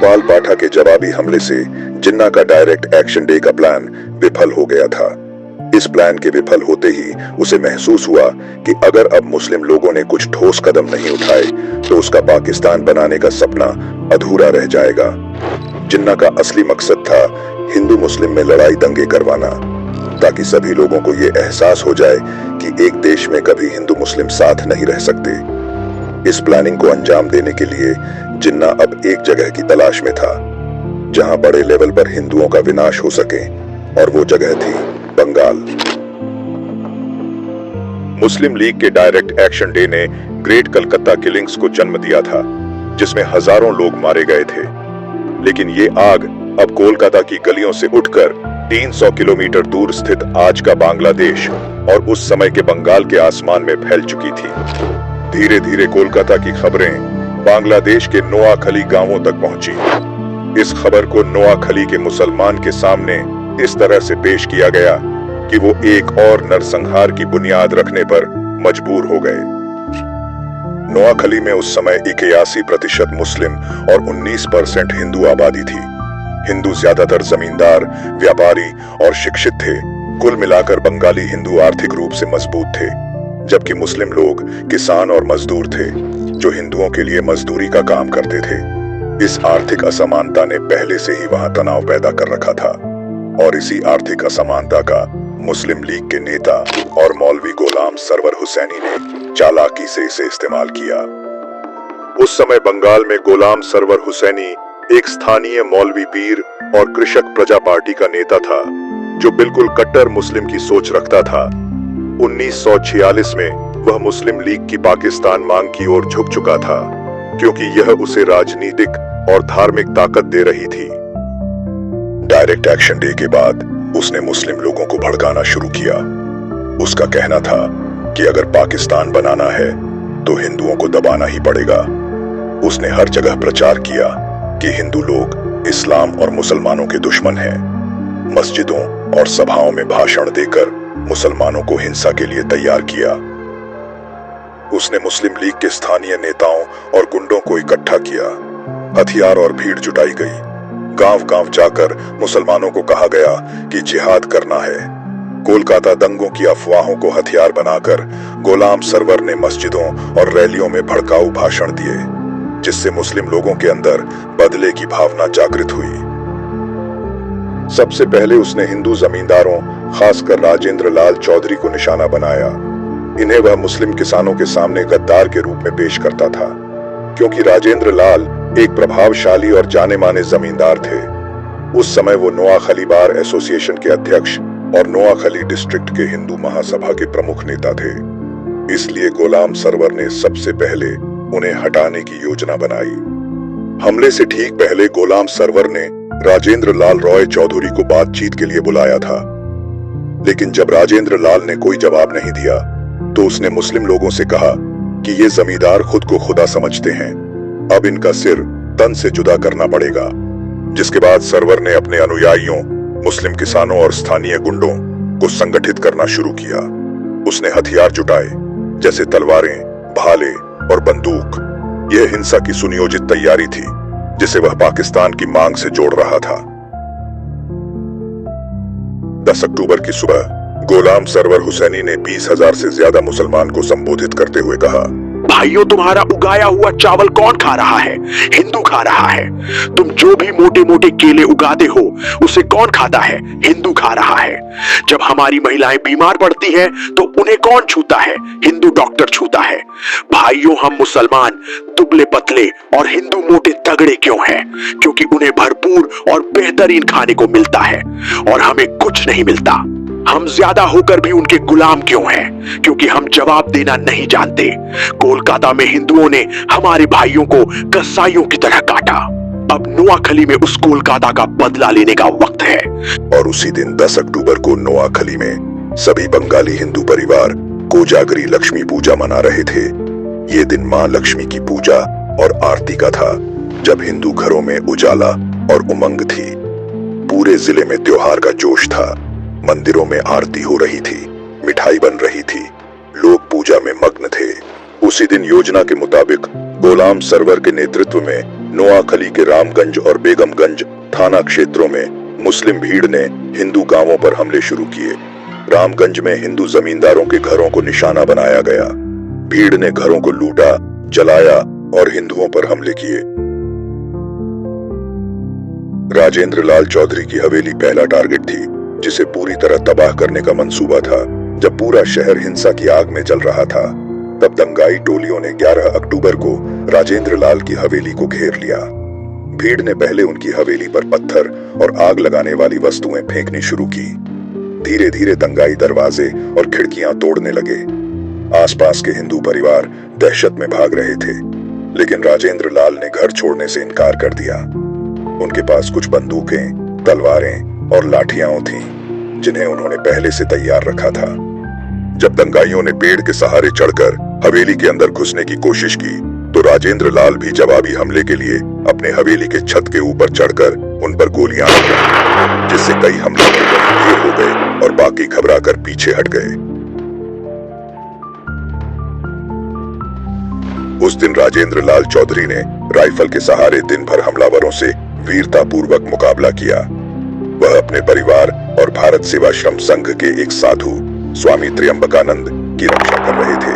कवाल पाठा के जवाबी हमले से जिन्ना का डायरेक्ट एक्शन डे का प्लान विफल हो गया था। इस प्लान के विफल होते ही उसे महसूस हुआ कि अगर अब मुस्लिम लोगों ने कुछ ठोस कदम नहीं उठाए तो उसका पाकिस्तान बनाने का सपना अधूरा रह जाएगा। जिन्ना का असली मकसद था हिंदू मुस्लिम में लड़ाई दंगे करवाना, ताकि सभी लोगों को ये एहसास हो जाए कि एक देश में कभी हिंदू मुस्लिम साथ नहीं रह सकते। इस प्लानिंग को अंजाम देने के लिए जिन्ना अब एक जगह की तलाश में था जहां बड़े लेवल पर हिंदुओं का विनाश हो सके, और वो जगह थी बंगाल। मुस्लिम लीग के डायरेक्ट एक्शन डे ने ग्रेट कलकत्ता किलिंग्स को जन्म दिया था, जिसमें हजारों लोग मारे गए थे। लेकिन ये आग अब कोलकाता की गलियों से उठकर 300 किलोमीटर दूर स्थित आज का बांग्लादेश और उस समय के बंगाल के आसमान में फैल चुकी थी। धीरे धीरे कोलकाता की खबरें बांग्लादेश के नोआखली गांवों तक पहुंची। इस खबर को नोआखली के मुसलमान के सामने इस तरह से पेश किया गया कि वो एक और नरसंहार की बुनियाद रखने पर मजबूर हो गए। नोआखली में उस समय 81% मुस्लिम और 19% हिंदू आबादी थी। हिंदू ज्यादातर जमींदार, व्यापारी और शिक्षित थे। कुल मिलाकर बंगाली हिंदू आर्थिक रूप से मजबूत थे, जबकि मुस्लिम लोग किसान और मजदूर थे जो हिंदुओं के लिए मजदूरी का काम करते थे। इस आर्थिक असमानता ने पहले से ही वहां तनाव पैदा कर रखा था, और इसी आर्थिक असमानता का मुस्लिम लीग के नेता और मौलवी गुलाम सरवर हुसैनी ने चालाकी से इसे इस्तेमाल किया। उस समय बंगाल में गुलाम सरवर हुसैनी एक स्थानीय मौलवी पीर और कृषक प्रजा पार्टी का नेता था, जो बिल्कुल कट्टर मुस्लिम की सोच रखता था। 1946 में वह मुस्लिम लीग की पाकिस्तान मांग की ओर झुक चुका था, क्योंकि यह उसे राजनीतिक और धार्मिक ताकत दे रही थी। डायरेक्ट एक्शन डे के बाद उसने मुस्लिम लोगों को भड़काना शुरू किया। उसका कहना था कि अगर पाकिस्तान बनाना है तो हिंदुओं को दबाना ही पड़ेगा। उसने हर जगह प्रचार किया कि हिंदू लोग इस्लाम और मुसलमानों के दुश्मन हैं। मस्जिदों और सभाओं में भाषण देकर मुसलमानों को हिंसा के लिए तैयार किया। उसने मुस्लिम लीग के स्थानीय नेताओं और गुंडों को इकट्ठा किया। हथियार और भीड़ जुटाई गई। गांव-गांव जाकर मुसलमानों को कहा गया कि जिहाद करना है। कोलकाता दंगों की अफवाहों को हथियार बनाकर गुलाम सरवर ने मस्जिदों और रैलियों में भड़काऊ भाषण दिए, जिससे मुस्लिम लोगों के अंदर बदले की भावना जागृत हुई। सबसे पहले उसने हिंदू जमींदारों, खासकर राजेंद्र लाल चौधरी को निशाना बनाया। इन्हें वह मुस्लिम किसानों के सामने गद्दार के रूप में पेश करता था, क्योंकि राजेंद्र लाल एक प्रभावशाली और जाने माने जमींदार थे। उस समय वो नोआखली बार एसोसिएशन के अध्यक्ष और नोआखली डिस्ट्रिक्ट के हिंदू महासभा के प्रमुख नेता थे। इसलिए गुलाम सरवर ने सबसे पहले उन्हें हटाने की योजना बनाई। हमले से ठीक पहले गुलाम सरवर ने राजेंद्र लाल रॉय चौधरी को बातचीत के लिए बुलाया था, लेकिन जब राजेंद्र लाल ने कोई जवाब नहीं दिया तो उसने मुस्लिम लोगों से कहा कि ये जमींदार खुद को खुदा समझते हैं, अब इनका सिर तन से जुदा करना पड़ेगा। जिसके बाद सरवर ने अपने अनुयायियों, मुस्लिम किसानों और स्थानीय गुंडों को संगठित करना शुरू किया। उसने हथियार जुटाए, जैसे तलवारें, भाले और बंदूक। यह हिंसा की सुनियोजित तैयारी थी, जिसे वह पाकिस्तान की मांग से जोड़ रहा था। 10 अक्टूबर की सुबह गुलाम सरवर हुसैनी ने 20,000 से ज्यादा मुसलमान को संबोधित करते हुए कहा, भाइयों, तुम्हारा उगाया हुआ चावल कौन खा रहा है? हिंदू खा रहा है। तुम जो भी मोटे मोटे केले उगाते हो उसे कौन खाता है? हिंदू खा रहा है। जब हमारी महिलाएं बीमार पड़ती हैं तो उन्हें कौन छूता है? हिंदू डॉक्टर छूता है। भाइयों, हम मुसलमान दुबले पतले और हिंदू मोटे तगड़े क्यों हैं? क्योंकि उन्हें भरपूर और बेहतरीन खाने को मिलता है और हमें कुछ नहीं मिलता। हम ज्यादा होकर भी उनके गुलाम क्यों हैं? क्योंकि हम जवाब देना नहीं जानते। कोलकाता में हिंदुओं ने हमारे भाइयों को कसाईयों की तरह काटा। अब नोआखली में उस कोलकाता का बदला लेने का वक्त है। और उसी दिन 10 अक्टूबर को नोआखली में सभी बंगाली हिंदू परिवार कोजागरी लक्ष्मी पूजा मना रहे थे। ये दिन मां लक्ष्मी की पूजा और आरती का था, जब हिंदू घरों में उजाला और उमंग थी। पूरे जिले में त्योहार का जोश था। मंदिरों में आरती हो रही थी, मिठाई बन रही थी, लोग पूजा में मग्न थे। उसी दिन योजना के मुताबिक गुलाम सरवर के नेतृत्व में नोआखली के रामगंज और बेगमगंज थाना क्षेत्रों में मुस्लिम भीड़ ने हिंदू गांवों पर हमले शुरू किए। रामगंज में हिंदू जमींदारों के घरों को निशाना बनाया गया। भीड़ ने घरों को लूटा, जलाया और हिंदुओं पर हमले किए। राजेंद्र लाल चौधरी की हवेली पहला टारगेट थी, जिसे पूरी तरह तबाह करने का मंसूबा था। जब पूरा शहर हिंसा की आग में जल रहा था, तब दंगाई टोलियों ने 11 अक्टूबर को राजेंद्र लाल की हवेली को घेर लिया। भीड़ ने पहले उनकी हवेली पर पत्थर और आग लगाने वाली वस्तुएं फेंकनी शुरू की। धीरे धीरे दंगाई दरवाजे और खिड़कियां तोड़ने लगे। आसपास के हिंदू परिवार दहशत में भाग रहे थे, लेकिन राजेंद्र लाल ने घर छोड़ने से इनकार कर दिया। उनके पास कुछ बंदूकें, तलवारें और लाठियां थीं, जिन्हें उन्होंने पहले से तैयार रखा था। जब दंगाइयों ने पेड़ के सहारे चढ़कर हवेली के अंदर घुसने की कोशिश की, तो राजेंद्र लाल भी जवाबी हमले के लिए अपने हवेली के छत के ऊपर चढ़कर उन पर गोलियां चलाई, जिससे कई हमलावर ढेर हो गए और बाकी घबराकर पीछे हट गए। उस दिन राजेंद्र लाल चौधरी ने राइफल के सहारे दिन भर हमलावरों से वीरतापूर्वक मुकाबला किया। वह अपने परिवार और भारत सेवाश्रम संघ के एक साधु स्वामी त्र्यंबकानंद की रक्षा कर रहे थे।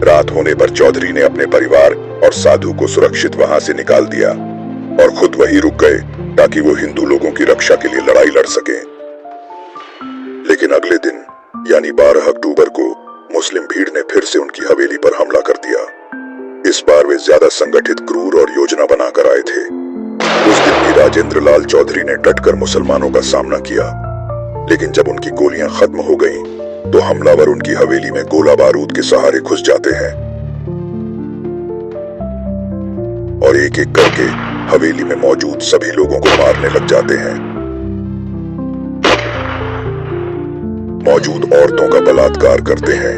रात होने पर चौधरी ने अपने परिवार और साधु को सुरक्षित वहां से निकाल दिया और खुद वहीं रुक गए, ताकि वो हिंदू लोगों की रक्षा के लिए लड़ाई लड़ सकें। लेकिन अगले दिन यानी 12 अक्टूबर को मुस्लिम भीड़ ने फिर से उनकी हवेली पर हमला कर दिया। इस बार वे ज्यादा संगठित, क्रूर और योजना बनाकर आए थे। उस दिन भी राजेंद्र लाल चौधरी ने डटकर मुसलमानों का सामना किया, लेकिन जब उनकी गोलियां खत्म हो गईं, तो हमलावर उनकी हवेली में गोला बारूद के सहारे घुस जाते हैं और एक एक करके हवेली में मौजूद सभी लोगों को मारने लग जाते हैं। मौजूद औरतों का बलात्कार करते हैं।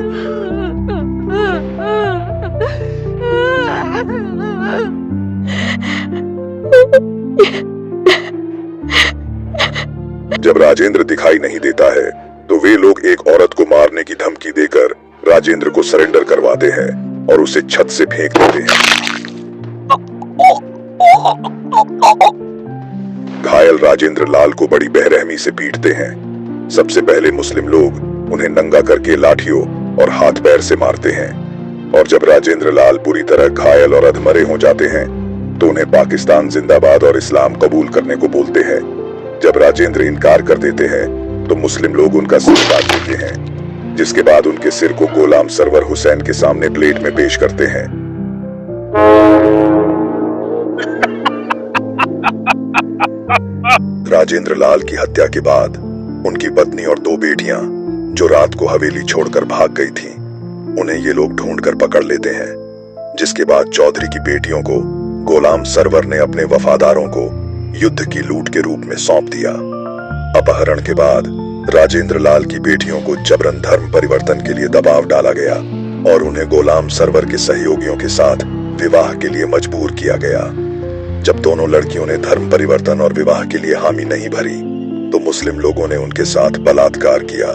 जब राजेंद्र दिखाई नहीं देता है, तो वे लोग एक औरत को मारने की धमकी देकर राजेंद्र को सरेंडर करवाते हैं और उसे छत से फेंक देते हैं। घायल राजेंद्र लाल को बड़ी बेरहमी से पीटते हैं। सबसे पहले मुस्लिम लोग उन्हें नंगा करके लाठियों और हाथ पैर से मारते हैं, और जब राजेंद्र लाल पूरी तरह घायल और अधमरे हो जाते हैं, तो उन्हें पाकिस्तान जिंदाबाद और इस्लाम कबूल करने को बोलते हैं। जब राजेंद्र इनकार कर देते हैं, तो मुस्लिम लोग उनका सिर काट देते हैं, जिसके बाद उनके सिर को गुलाम सरवर हुसैन के सामने प्लेट में पेश करते हैं। राजेंद्र लाल की हत्या के बाद उनकी पत्नी और 2 बेटियां, जो रात को हवेली छोड़कर भाग गई थीं, उन्हें ये लोग ढूंढकर पकड़ लेते हैं। जिसके बाद चौधरी की बेटियों को गुलाम सरवर ने अपने वफादारों को युद्ध की लूट के रूप में सौंप दिया। अपहरण के बाद राजेंद्र लाल की बेटियों को जबरन धर्म परिवर्तन के लिए दबाव डाला गया और उन्हें गुलाम सरवर के सहयोगियों के साथ विवाह के लिए मजबूर किया गया। जब दोनों लड़कियों ने धर्म परिवर्तन और विवाह के लिए हामी नहीं भरी, तो मुस्लिम लोगों ने उनके साथ बलात्कार किया,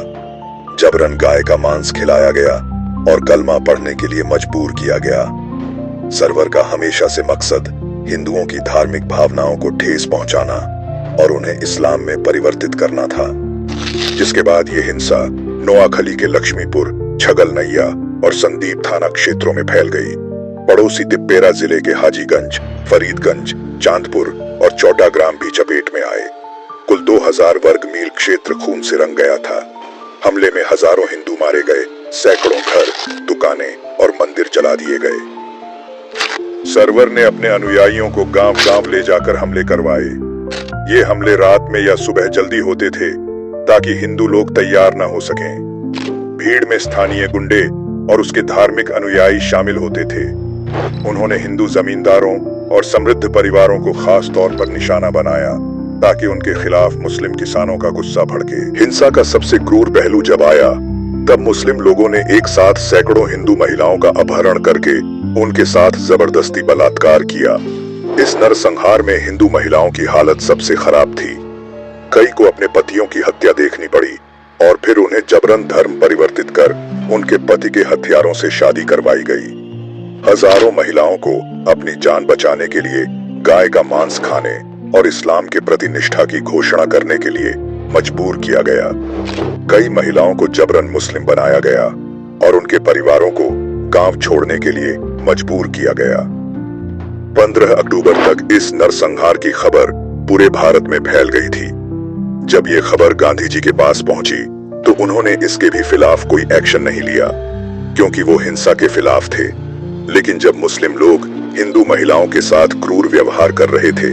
जबरन गाय का मांस खिलाया गया और कलमा पढ़ने के लिए मजबूर किया गया। सरवर का हमेशा से मकसद हिंदुओं की धार्मिक भावनाओं को ठेस पहुंचाना और उन्हें इस्लाम में परिवर्तित करना था। जिसके बाद ये हिंसा नोआखली के लक्ष्मीपुर, छगल नैया और संदीप थाना क्षेत्रों में फैल गई। पड़ोसी तिप्पेरा जिले के हाजीगंज, फरीदगंज, चांदपुर और चौटा ग्राम भी चपेट में आए। कुल 2000 वर्ग मील क्षेत्र खून से रंग गया था। हमले में हजारों हिंदू मारे गए, सैकड़ों घर, दुकानें और मंदिर जला दिए गए। सरवर ने अपने अनुयायियों को गांव-गांव ले जाकर हमले करवाए। ये हमले रात में या सुबह जल्दी होते थे, ताकि हिंदू लोग तैयार न हो सकें। भीड़ में स्थानीय गुंडे और उसके धार्मिक अनुयायी शामिल होते थे। उन्होंने हिंदू जमींदारों और समृद्ध परिवारों को खास तौर पर निशाना बनाया, ताकि उनके खिलाफ मुस्लिम किसानों का गुस्सा भड़के। हिंसा का सबसे क्रूर पहलू जब आया, तब मुस्लिम लोगों ने एक साथ सैकड़ों हिंदू महिलाओं का अपहरण करके उनके साथ जबरदस्ती बलात्कार किया। इस नरसंहार में हिंदू महिलाओं की हालत सबसे खराब थी। कई को अपने पतियों की हत्या देखनी पड़ी और फिर उन्हें जबरन धर्म परिवर्तित कर उनके पति के हथियारों से शादी करवाई गई। हजारों महिलाओं को अपनी जान बचाने के लिए गाय का मांस खाने और इस्लाम के प्रति निष्ठा की घोषणा करने के लिए मजबूर किया गया। कई महिलाओं को जबरन मुस्लिम बनाया गया और उनके परिवारों को गांव छोड़ने के लिए मजबूर किया गया। 15 अक्टूबर तक इस नरसंहार की खबर पूरे भारत में फैल गई थी। जब ये खबर गांधी जी के पास पहुंची तो उन्होंने इसके भी खिलाफ कोई एक्शन नहीं लिया, क्योंकि वो हिंसा के खिलाफ थे। लेकिन जब मुस्लिम लोग हिंदू महिलाओं के साथ क्रूर व्यवहार कर रहे थे,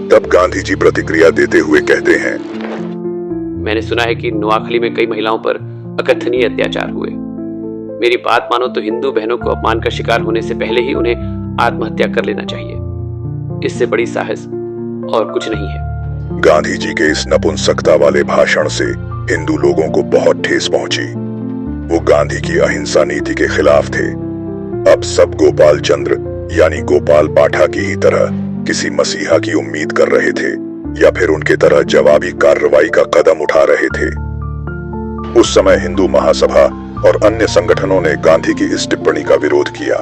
तब गांधी जी प्रतिक्रिया देते हुए कहते हैं, मैंने सुना है कि नोआखली में कई महिलाओं पर अकथनीय अत्याचार हुए। मेरी बात मानो तो हिंदू बहनों को अपमान का शिकार होने से पहले ही उन्हें आत्महत्या कर लेना चाहिए। इससे बड़ी साहस और कुछ नहीं है। गांधी जी के इस नपुंसकता वाले भाषण से हिंदू लोगों को बहुत ठेस पहुंची। वो गांधी की अहिंसा नीति के खिलाफ थे। अब सब गोपाल चंद्र यानी गोपाल पाठा की ही तरह किसी मसीहा की उम्मीद कर रहे थे, या फिर उनके तरह जवाबी कार्रवाई का कदम उठा रहे थे। उस समय हिंदू महासभा और अन्य संगठनों ने गांधी की इस टिप्पणी का विरोध किया।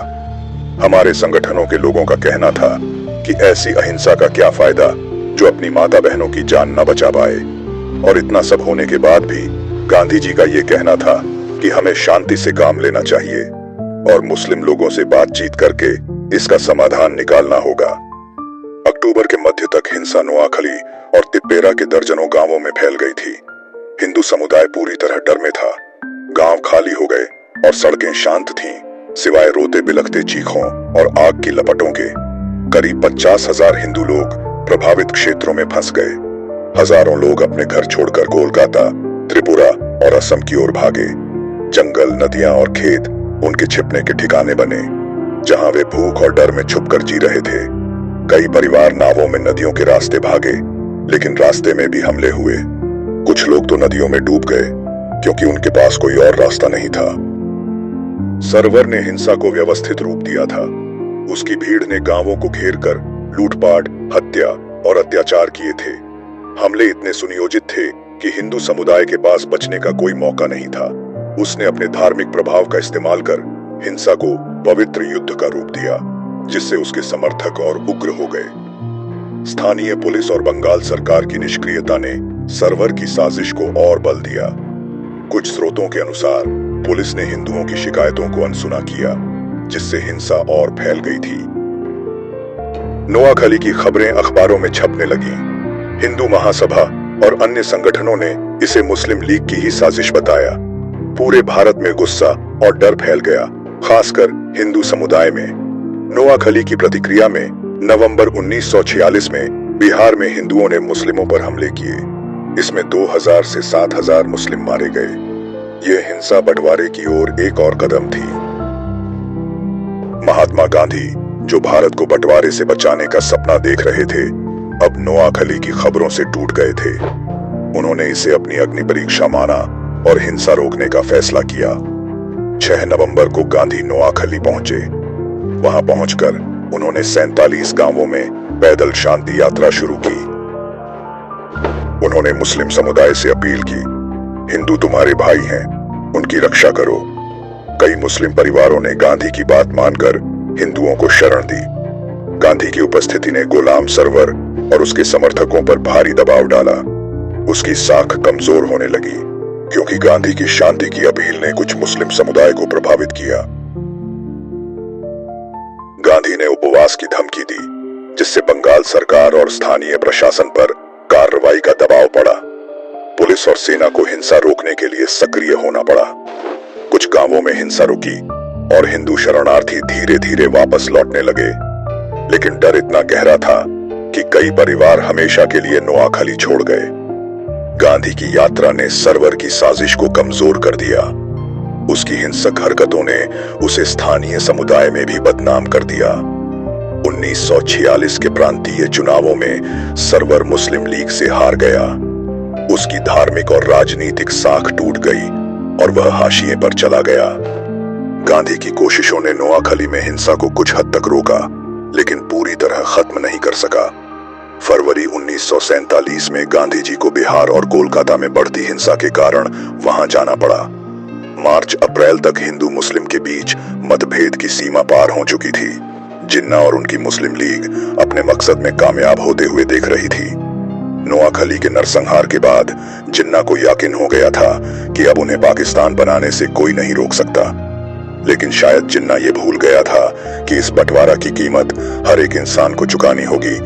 हमारे संगठनों के लोगों का कहना था कि ऐसी अहिंसा का क्या फायदा जो अपनी माता बहनों की जान न बचा पाए। और इतना सब होने के बाद भी गांधी जी का ये कहना था कि हमें शांति से काम लेना चाहिए और मुस्लिम लोगों से बातचीत करके इसका समाधान निकालना होगा। अक्टूबर के मध्य तक हिंसा नोआखली और तिप्पेरा के दर्जनों गांवों में फैल गई थी। हिंदू समुदाय पूरी तरह डर में था। गांव खाली हो गए और सड़कें शांत थीं, सिवाय रोते बिलखते चीखों और आग की लपटों के। करीब 50,000 हिंदू लोग प्रभावित क्षेत्रों में फंस गए। हजारों लोग अपने घर छोड़कर कोलकाता, त्रिपुरा और असम की ओर भागे। जंगल, नदियां और खेत उनके छिपने के ठिकाने बने, जहां वे भूख और डर में छुपकर जी रहे थे। कई परिवार नावों में नदियों के रास्ते भागे, लेकिन रास्ते में भी हमले हुए। कुछ लोग तो नदियों में डूब गए, क्योंकि उनके पास कोई और रास्ता नहीं था। सरवर ने हिंसा को व्यवस्थित रूप दिया था। उसकी भीड़ ने गांवों को घेरकर लूटपाट, हत्या और अत्याचार किए थे। हमले इतने सुनियोजित थे कि हिंदू समुदाय के पास बचने का कोई मौका नहीं था। उसने अपने धार्मिक प्रभाव का इस्तेमाल कर हिंसा को पवित्र युद्ध का रूप दिया, जिससे उसके समर्थक और उग्र हो गए। स्थानीय पुलिस और बंगाल सरकार की निष्क्रियता ने सरवर की साजिश को और बल दिया। कुछ स्रोतों के अनुसार पुलिस ने हिंदुओं की शिकायतों को अनसुना किया, जिससे हिंसा और फैल गई थी। नोआखली की खबरें अखबारों में छपने लगीं। हिंदू महासभा और अन्य संगठनों ने इसे मुस्लिम लीग की ही साजिश बताया। पूरे भारत में गुस्सा और डर फैल गया, खासकर हिंदू समुदाय में। नोआखली की प्रतिक्रिया में नवंबर 1946 में बिहार में हिंदुओं ने मुस्लिमों पर हमले किए। इसमें 2000 से 7000 मुस्लिम मारे गए। यह हिंसा बंटवारे की ओर एक और कदम थी। महात्मा गांधी, जो भारत को बंटवारे से बचाने का सपना देख रहे थे, अब नोआखली की खबरों से टूट गए थे। उन्होंने इसे अपनी अग्नि परीक्षा माना और हिंसा रोकने का फैसला किया। 6 नवंबर को गांधी नोआखली पहुंचे। वहां पहुंचकर उन्होंने 47 गांवों में पैदल शांति यात्रा शुरू की। उन्होंने मुस्लिम समुदाय से अपील की, हिंदू तुम्हारे भाई हैं, उनकी रक्षा करो। कई मुस्लिम परिवारों ने गांधी की बात मानकर हिंदुओं को शरण दी। गांधी की उपस्थिति ने गुलाम सरवर और उसके समर्थकों पर भारी दबाव डाला। उसकी साख कमजोर होने लगी, क्योंकि गांधी की शांति की अपील ने कुछ मुस्लिम समुदाय को प्रभावित किया। गांधी ने उपवास की धमकी दी, जिससे बंगाल सरकार और स्थानीय प्रशासन पर कार्रवाई का दबाव पड़ा। पुलिस और सेना को हिंसा रोकने के लिए सक्रिय होना पड़ा। कुछ गांवों में हिंसा रुकी और हिंदू शरणार्थी धीरे धीरे वापस लौटने लगे। लेकिन डर इतना गहरा था कि कई परिवार हमेशा के लिए नोआखली छोड़ गए। गांधी की यात्रा ने सरवर की साजिश को कमजोर कर दिया। उसकी हिंसक हरकतों ने उसे स्थानीय समुदाय में भी बदनाम कर दिया। 1946 के प्रांतीय चुनावों में सरवर मुस्लिम लीग से हार गया। उसकी धार्मिक और राजनीतिक साख टूट गई और वह हाशिए पर चला गया। गांधी की कोशिशों ने नोआखली में हिंसा को कुछ हद तक रोका, लेकिन पूरी तरह खत्म नहीं कर सका। फरवरी 1947 में गांधी जी को बिहार और कोलकाता में बढ़ती हिंसा के कारण वहां जाना पड़ा। मार्च अप्रैल तक हिंदू मुस्लिम के बीच मतभेद की सीमा पार हो चुकी थी। जिन्ना और उनकी मुस्लिम लीग अपने मकसद में कामयाब होते हुए देख रही थी। नवाख अली के नरसंहार के बाद जिन्ना को यकीन हो गया था कि अब उन्हें पाकिस्तान बनाने से कोई नहीं रोक सकता। लेकिन शायद जिन्ना ये भूल गया था कि इस बंटवारा की कीमत हर एक इंसान को चुकानी होगी।